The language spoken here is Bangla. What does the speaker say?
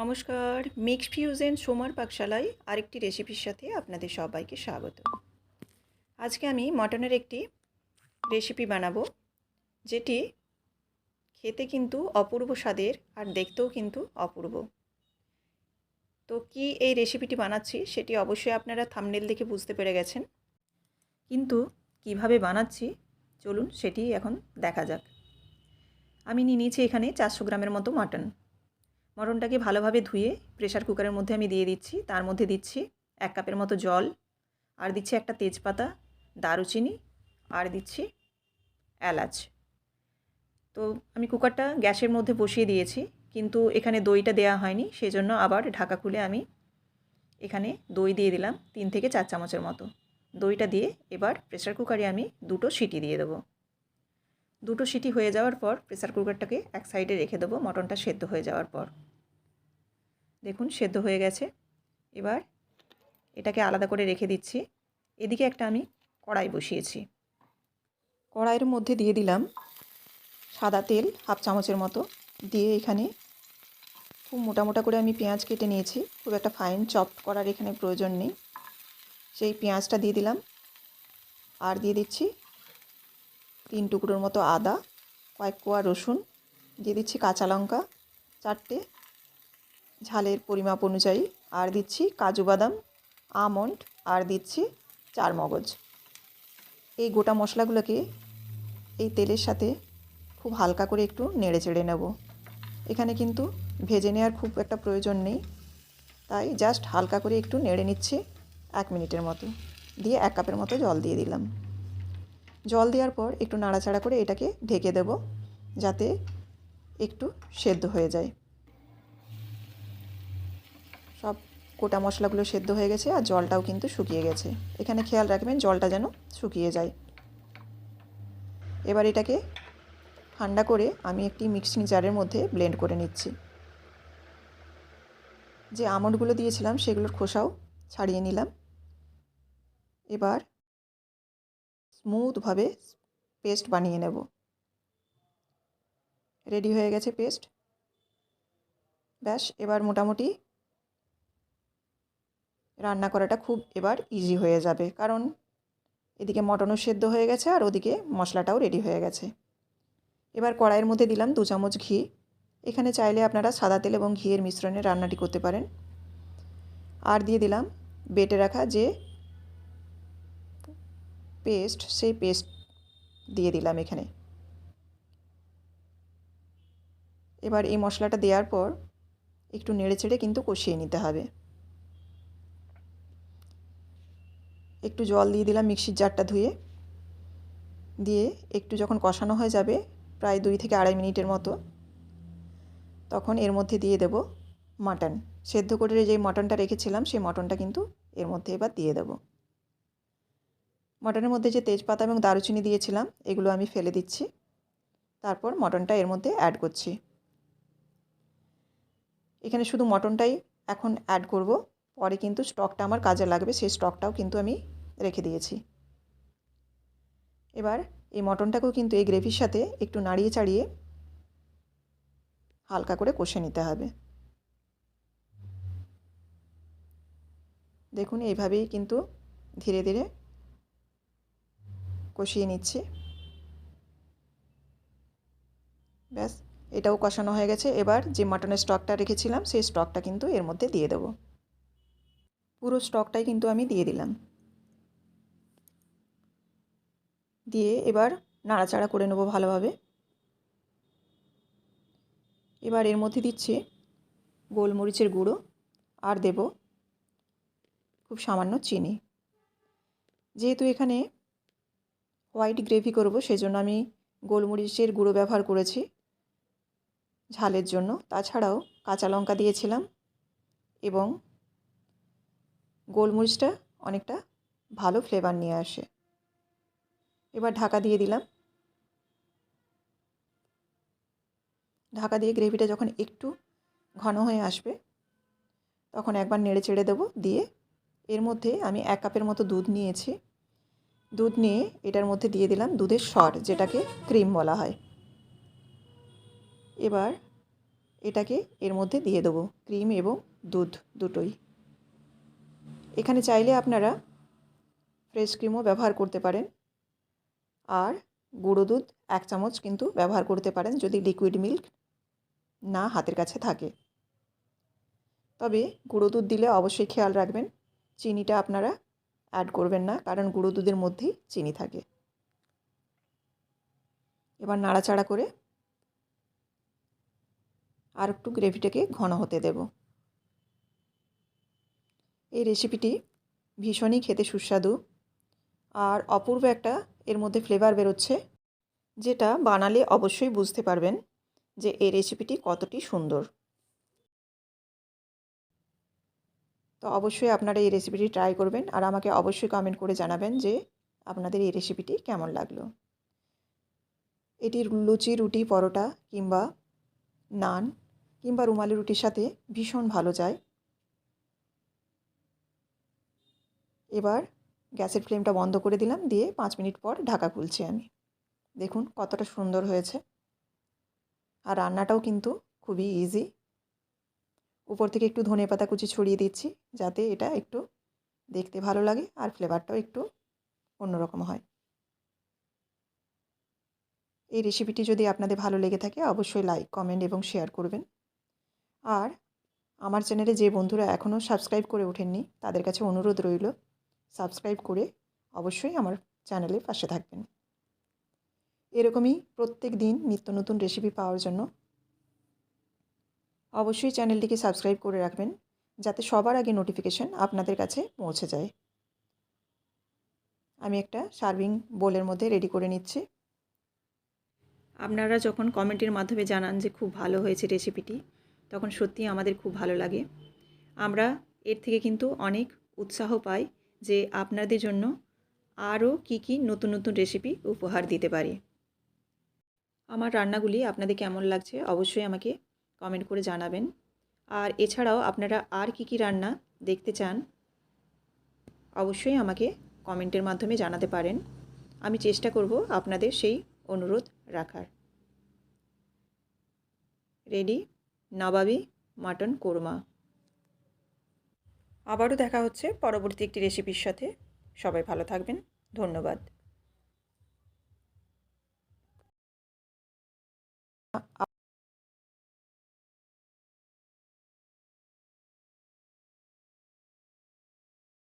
নমস্কার, মিক্সড ফিউশন সোমার পাকশালায় আরেকটি রেসিপির সাথে আপনাদের সবাইকে স্বাগত। আজকে আমি মটনের একটি রেসিপি বানাবো, যেটি খেতে কিন্তু অপূর্ব স্বাদের আর দেখতেও কিন্তু অপূর্ব। তো কি এই রেসিপিটি বানাচ্ছি সেটি অবশ্যই আপনারা থাম্বনেল দেখে বুঝতে পেরে গেছেন, কিন্তু কিভাবে বানাচ্ছি চলুন সেটি এখন দেখা যাক। আমি নিয়ে নিয়েছি এখানে 400 গ্রামের মতো মটনটাকে ভালোভাবে ধুয়ে প্রেসার কুকারের মধ্যে আমি দিয়ে দিচ্ছি। তার মধ্যে দিচ্ছি 1 কাপের মতো জল, আর দিচ্ছি একটা তেজপাতা, দারুচিনি, আর দিচ্ছি এলাচ। তো আমি কুকারটা গ্যাসের মধ্যে বসিয়ে দিয়েছি, কিন্তু এখানে দইটা দেওয়া হয়নি, সেজন্য আবার ঢাকা খুলে আমি এখানে দই দিয়ে দিলাম 3 থেকে 4 চামচের মতো। দইটা দিয়ে এবার প্রেসার কুকারে আমি 2টো সিটি দিয়ে দেবো। 2টো সিটি হয়ে যাওয়ার পর প্রেসার কুকারটাকে এক সাইডে রেখে দেবো মটনটা সেদ্ধ হয়ে যাওয়ার পর। দেখুন সেদ্ধ হয়ে গেছে। এবার এটাকে আলাদা করে রেখে দিচ্ছি। এদিকে একটা আমি কড়াই বসিয়েছি। কড়াইয়ের মধ্যে দিয়ে দিলাম সাদা তেল 1/2 চামচের মতো। দিয়ে এখানে খুব মোটা মোটা করে আমি পেঁয়াজ কেটে নিয়েছি, খুব একটা ফাইন চপ করার এখানে প্রয়োজন নেই। সেই পেঁয়াজটা দিয়ে দিলাম, আর দিয়ে দিচ্ছি 3 টুকরোর মতো আদা, কয়েক কোয়া রসুন, দিয়ে দিচ্ছি কাঁচা লঙ্কা 4টে ঝালের পরিমাপ অনুযায়ী, আর দিচ্ছি কাজু বাদাম, আমন্ড, আর দিচ্ছি চারমগজ। এই গোটা মশলাগুলোকে এই তেলের সাথে খুব হালকা করে একটু নেড়ে চেড়ে নেব। এখানে কিন্তু ভেজে নেওয়ার খুব একটা প্রয়োজন নেই, তাই জাস্ট হালকা করে একটু নেড়ে নিচ্ছি 1 মিনিটের মতো। দিয়ে 1 কাপের মতো জল দিয়ে দিলাম। জল দেওয়ার পর একটু নাড়াচাড়া করে এটাকে ঢেকে দেব, যাতে একটু সেদ্ধ হয়ে যায়। সব গোটা মশলাগুলো সেদ্ধ হয়ে গেছে, আর জলটাও কিন্তু শুকিয়ে গেছে। এখানে খেয়াল রাখবেন জলটা যেন শুকিয়ে যায়। এবার এটাকে ঠান্ডা করে আমি একটি মিক্সিং জারের মধ্যে ব্লেন্ড করে নিচ্ছি। যে আমন্ডগুলো দিয়েছিলাম সেগুলোর খোসাও ছাড়িয়ে নিলাম। এবার স্মুথভাবে পেস্ট বানিয়ে নেব। রেডি হয়ে গেছে পেস্ট। ব্যাস, এবার মোটামুটি রান্না করাটা খুব এবার ইজি হয়ে যাবে, কারণ এদিকে মটনও সেদ্ধ হয়ে গেছে আর ওদিকে মশলাটাও রেডি হয়ে গেছে। এবার কড়াইয়ের মধ্যে দিলাম 2 চামচ ঘি। এখানে চাইলে আপনারা সাদা তেল এবং ঘিয়ের মিশ্রণে রান্নাটি করতে পারেন। আর দিয়ে দিলাম বেটে রাখা যে পেস্ট, সেই পেস্ট দিয়ে দিলাম এখানে। এবার এই মশলাটা দেওয়ার পর একটু নেড়ে চেড়ে কিন্তু কষিয়ে নিতে হবে। একটু জল দিয়ে দিলাম মিক্সির জারটা ধুয়ে। দিয়ে একটু যখন কষানো হয়ে যাবে, প্রায় 2 থেকে 2.5 মিনিটের মতো, তখন এর মধ্যে দিয়ে দেব মাটন। সেদ্ধ করে যে মটনটা রেখেছিলাম সেই মটনটা কিন্তু এর মধ্যে এবার দিয়ে দেব। মটনের মধ্যে যে তেজপাতা এবং দারুচিনি দিয়েছিলাম এগুলো আমি ফেলে দিচ্ছি। তারপর মটনটা এর মধ্যে অ্যাড করছি। এখানে শুধু মটনটাই এখন অ্যাড করব, পরে কিন্তু স্টকটা আমার কাজে লাগবে, সেই স্টকটাও কিন্তু আমি রেখে দিয়েছি। এবার এই মটনটাকেও কিন্তু এই গ্রেভির সাথে একটু নাড়িয়ে চাড়িয়ে হালকা করে কষে নিতে হবে। দেখুন এইভাবেই কিন্তু ধীরে ধীরে কষিয়ে নিচ্ছি। ব্যাস, এটাও কষানো হয়ে গেছে। এবার যে মাটনের স্টকটা রেখেছিলাম সেই স্টকটা কিন্তু এর মধ্যে দিয়ে দেব। পুরো স্টকটাই কিন্তু আমি দিয়ে দিলাম। দিয়ে এবার নাড়াচাড়া করে নেব ভালোভাবে। এবার এর মধ্যে দিচ্ছি গোলমরিচের গুঁড়ো, আর দেব খুব সামান্য চিনি। যেহেতু এখানে হোয়াইট গ্রেভি করব, সেজন্য আমি গোলমরিচের গুঁড়ো ব্যবহার করেছি ঝালের জন্য। তাছাড়াও কাঁচা লঙ্কা দিয়েছিলাম, এবং গোলমরিচটা অনেকটা ভালো ফ্লেভার নিয়ে আসে। এবার ঢাকা দিয়ে দিলাম। ঢাকা দিয়ে গ্রেভিটা যখন একটু ঘন হয়ে আসবে তখন একবার নেড়ে চেড়ে দেবো। দিয়ে এর মধ্যে আমি 1 কাপের মতো দুধ নিয়েছি। দুধ নিয়ে এটার মধ্যে দিয়ে দিলাম দুধের সর, যেটাকে ক্রিম বলা হয়। এবার এটাকে এর মধ্যে দিয়ে দেবো, ক্রিম এবং দুধ দুটোই। এখানে চাইলে আপনারা ফ্রেশ ক্রিমও ব্যবহার করতে পারেন, আর গুঁড়ো দুধ 1 চামচ কিন্তু ব্যবহার করতে পারেন যদি লিকুইড মিল্ক না হাতের কাছে থাকে। তবে গুঁড়ো দুধ দিলে অবশ্যই খেয়াল রাখবেন চিনিটা আপনারা অ্যাড করবেন না, কারণ গুঁড়ো দুধের মধ্যেই চিনি থাকে। এবার নাড়াচাড়া করে আর একটু গ্রেভিটাকে ঘন হতে দেব। এই রেসিপিটি ভীষণই খেতে সুস্বাদু আর অপূর্ব একটা এর মধ্যে ফ্লেভার বেরোচ্ছে, যেটা বানালে অবশ্যই বুঝতে পারবেন যে এই রেসিপিটি কতটি সুন্দর। তো অবশ্যই আপনারা এই রেসিপিটি ট্রাই করবেন আর আমাকে অবশ্যই কমেন্ট করে জানাবেন যে আপনাদের এই রেসিপিটি কেমন লাগলো। এটি লুচি, রুটি, পরোটা কিংবা নান কিংবা রুমালি রুটির সাথে ভীষণ ভালো যায়। এবার গ্যাসের ফ্লেমটা বন্ধ করে দিলাম, দিয়ে 5 মিনিট পর ঢাকা খুলছি আমি। দেখুন কতটা সুন্দর হয়েছে। আর রান্নাটাও কিন্তু খুবই ইজি। উপর থেকে একটু ধনেপাতা কুচি ছড়িয়ে দিচ্ছি, যাতে এটা একটু দেখতে ভালো লাগে আর ফ্লেভারটাও একটু অন্যরকম হয়। এই রেসিপিটি যদি আপনাদের ভালো লেগে থাকে অবশ্যই লাইক, কমেন্ট এবং শেয়ার করবেন। আর আমার চ্যানেলে যে বন্ধুরা এখনও সাবস্ক্রাইব করে ওঠেননি তাদের কাছে অনুরোধ রইল সাবস্ক্রাইব করে অবশ্যই আমার চ্যানেলের পাশে থাকবেন। এরকমই প্রত্যেক দিন নিত্য নতুন রেসিপি পাওয়ার জন্য অবশ্যই চ্যানেলটিকে সাবস্ক্রাইব করে রাখবেন, যাতে সবার আগে নোটিফিকেশন আপনাদের কাছে পৌঁছে যায়। আমি একটা সার্ভিং বোলের মধ্যে রেডি করে নিচ্ছি। আপনারা যখন কমেন্টের মাধ্যমে জানান যে খুব ভালো হয়েছে রেসিপিটি, তখন সত্যিই আমাদের খুব ভালো লাগে। আমরা এর থেকে কিন্তু অনেক উৎসাহ পাই যে আপনাদের জন্য আরও কী নতুন নতুন রেসিপি উপহার দিতে পারি। আমার রান্নাগুলি আপনাদের কেমন লাগছে অবশ্যই আমাকে কমেন্ট করে জানাবেন। আর এছাড়াও আপনারা আর কী রান্না দেখতে চান অবশ্যই আমাকে কমেন্টের মাধ্যমে জানাতে পারেন। আমি চেষ্টা করব আপনাদের সেই অনুরোধ রাখার। রেডি নবাবী মাটন কোরমা। আবারও দেখা হচ্ছে পরবর্তী একটি রেসিপির সাথে। সবাই ভালো থাকবেন। ধন্যবাদ।